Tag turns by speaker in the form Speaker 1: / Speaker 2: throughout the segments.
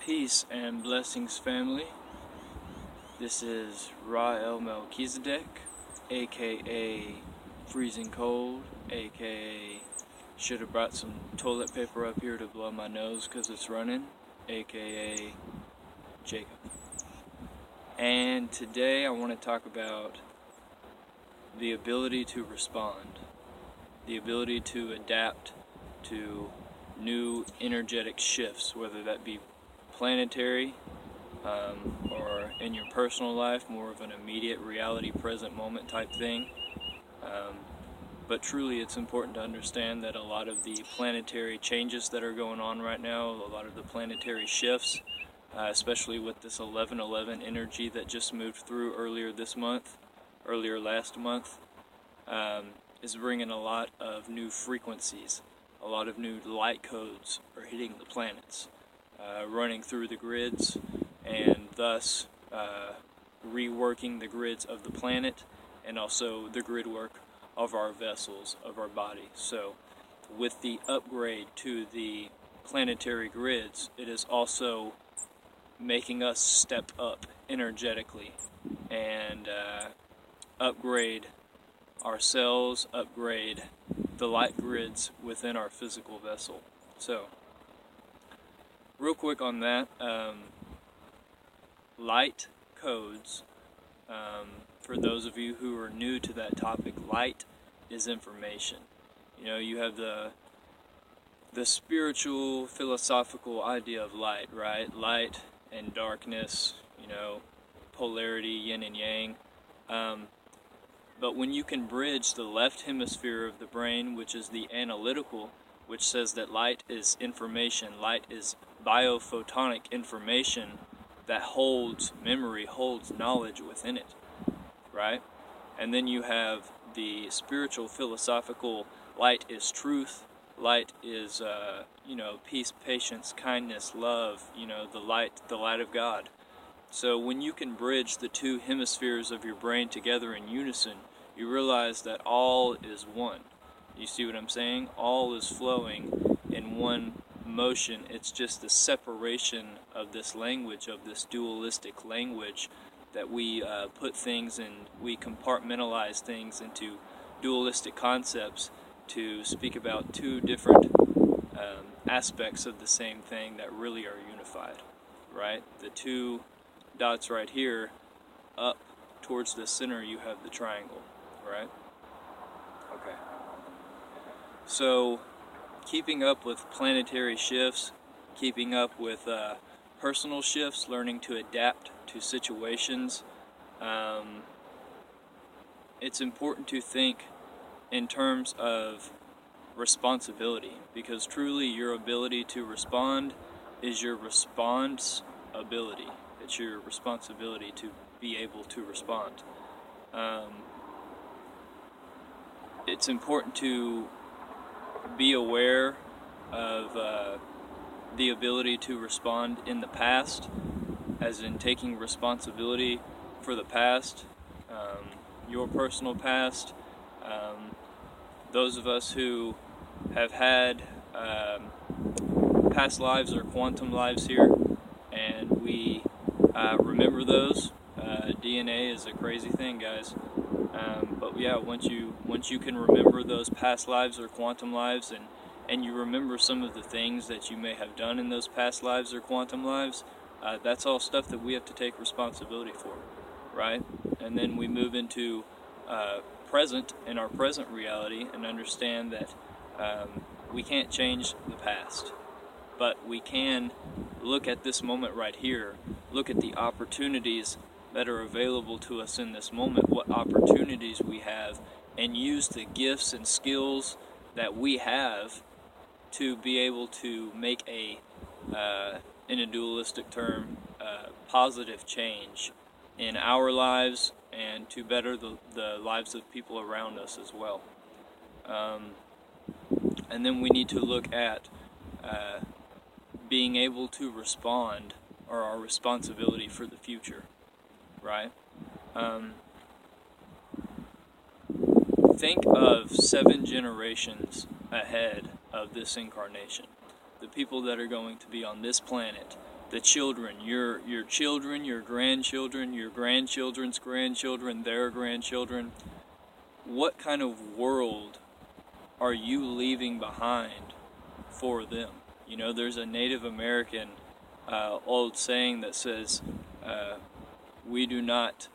Speaker 1: Peace and blessings, family. This is Ra-El Melchizedek, aka Freezing Cold, aka should have brought some toilet paper up here to blow my nose because it's running, aka Jacob. And today I want to talk about the ability to respond, the ability to adapt to new energetic shifts, whether that be planetary or in your personal life, more of an immediate reality present moment type thing. But truly it's important to understand that a lot of the planetary changes that are going on right now, a lot of the planetary shifts, especially with this 11/11 energy that just moved through earlier last month, is bringing a lot of new frequencies. A lot of new light codes are hitting the planets, running through the grids, and thus reworking the grids of the planet and also the grid work of our vessels, of our body. So with the upgrade to the planetary grids, it is also making us step up energetically and upgrade ourselves, upgrade the light grids within our physical vessel. So, real quick on that, light codes, for those of you who are new to that topic, light is information. You know, you have the spiritual, philosophical idea of light, right? Light and darkness, you know, polarity, yin and yang. But when you can bridge the left hemisphere of the brain, which is the analytical, which says that light is information, light is biophotonic information that holds memory, holds knowledge within it, right? And then you have the spiritual, philosophical, light is truth, light is, peace, patience, kindness, love, the light of God. So when you can bridge the two hemispheres of your brain together in unison, you realize that all is one. You see what I'm saying? All is flowing in one motion. It's just the separation of this language, of this dualistic language, that we put things in, we compartmentalize things into dualistic concepts to speak about two different aspects of the same thing that really are unified, right? The two dots right here, up towards the center you have the triangle, right? Okay. So, keeping up with planetary shifts, keeping up with personal shifts, learning to adapt to situations, it's important to think in terms of responsibility, because truly your ability to respond is your response ability. It's your responsibility to be able to respond. It's important to be aware of the ability to respond in the past, as in taking responsibility for the past, your personal past. Those of us who have had past lives or quantum lives here, and we remember those. DNA is a crazy thing, guys. But yeah, once you can remember those past lives or quantum lives, and you remember some of the things that you may have done in those past lives or quantum lives, that's all stuff that we have to take responsibility for, right? And then we move into present, in our present reality, and understand that we can't change the past, but we can look at this moment right here, look at the opportunities that are available to us in this moment, what opportunities we have, and use the gifts and skills that we have to be able to make in a dualistic term, positive change in our lives and to better the lives of people around us as well. And then we need to look at being able to respond, or our responsibility for the future, right? Think of 7 generations ahead of this incarnation. The people that are going to be on this planet the children, your children, your grandchildren, your grandchildren's grandchildren, their grandchildren. What kind of world are you leaving behind for them? You know, there's a Native American old saying that says, we do not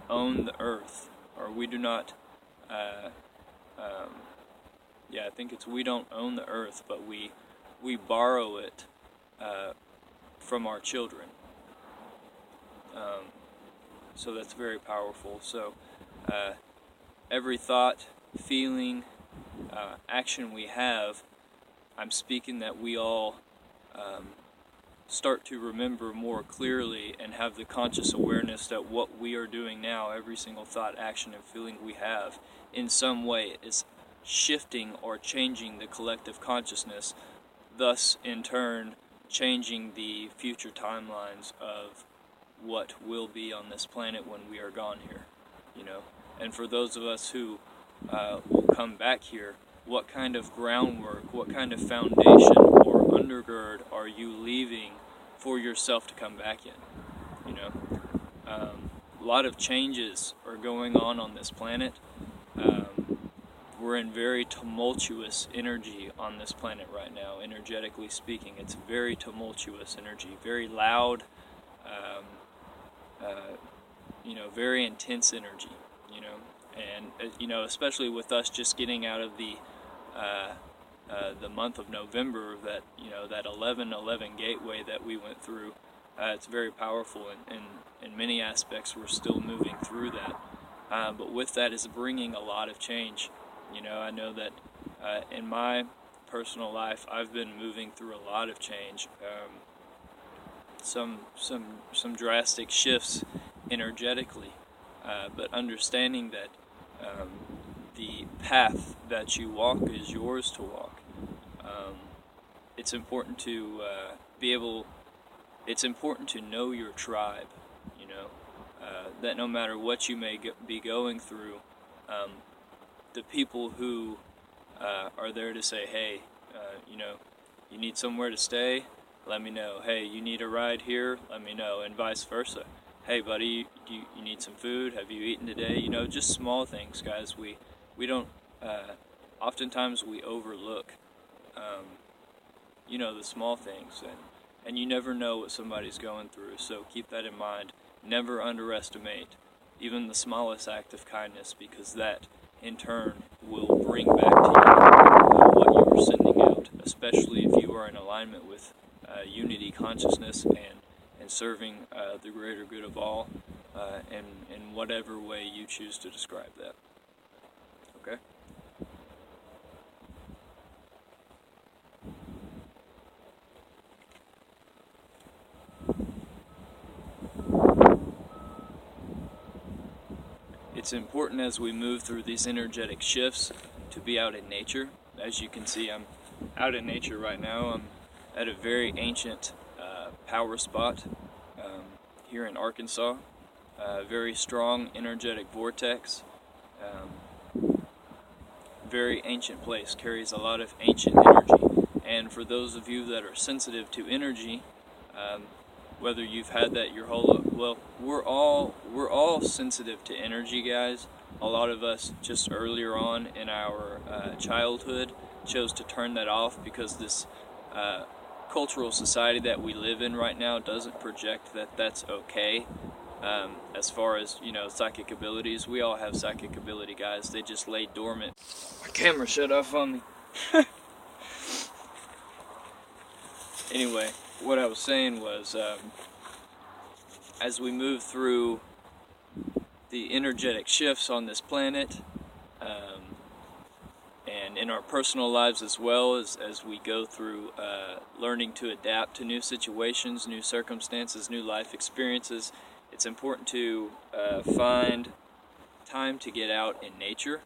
Speaker 1: own the earth, or we do not, I think it's we don't own the earth, but we borrow it from our children. So that's very powerful. So every thought, feeling, action we have, I'm speaking that we all start to remember more clearly and have the conscious awareness that what we are doing now, every single thought, action, and feeling we have, in some way is shifting or changing the collective consciousness, thus in turn changing the future timelines of what will be on this planet when we are gone here, you know. And for those of us who will come back here, what kind of groundwork, what kind of foundation or undergird are you leaving for yourself to come back in? You know, a lot of changes are going on this planet. We're in very tumultuous energy on this planet right now, energetically speaking. It's very tumultuous energy, very loud, very intense energy, you know. And, you know, especially with us just getting out of the month of November, that, you know, that 11/11 gateway that we went through, it's very powerful, and in many aspects we're still moving through that. But with that is bringing a lot of change. You know, I know that in my personal life I've been moving through a lot of change, some drastic shifts energetically, but understanding that the path that you walk is yours to walk. It's important to it's important to know your tribe, you know, that no matter what you may be going through, the people who are there to say, hey, you know, you need somewhere to stay, let me know. Hey, you need a ride here, let me know, and vice versa. Hey, buddy, you need some food? Have you eaten today? You know, just small things, guys. We don't, oftentimes we overlook, you know, the small things, and you never know what somebody's going through, so keep that in mind. Never underestimate even the smallest act of kindness, because that, in turn, will bring back to you what you were sending out, especially if you are in alignment with unity consciousness and serving the greater good of all, in whatever way you choose to describe that. Okay? It's important as we move through these energetic shifts to be out in nature. As you can see, I'm out in nature right now. I'm at a very ancient power spot here in Arkansas. Very strong energetic vortex. Very ancient place, carries a lot of ancient energy. And for those of you that are sensitive to energy, whether you've had that your whole life, well, we're all sensitive to energy, guys. A lot of us just earlier on in our childhood chose to turn that off because this cultural society that we live in right now doesn't project that that's okay. As far as, you know, psychic abilities, we all have psychic ability, guys. They just lay dormant. My camera shut off on me. Anyway, what I was saying was, as we move through the energetic shifts on this planet, and in our personal lives as well, as we go through learning to adapt to new situations, new circumstances, new life experiences, it's important to find time to get out in nature.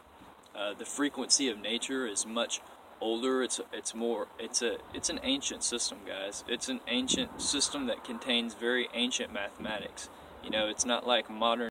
Speaker 1: The frequency of nature is much older. It's an ancient system, guys. It's an ancient system that contains very ancient mathematics. You know, it's not like modern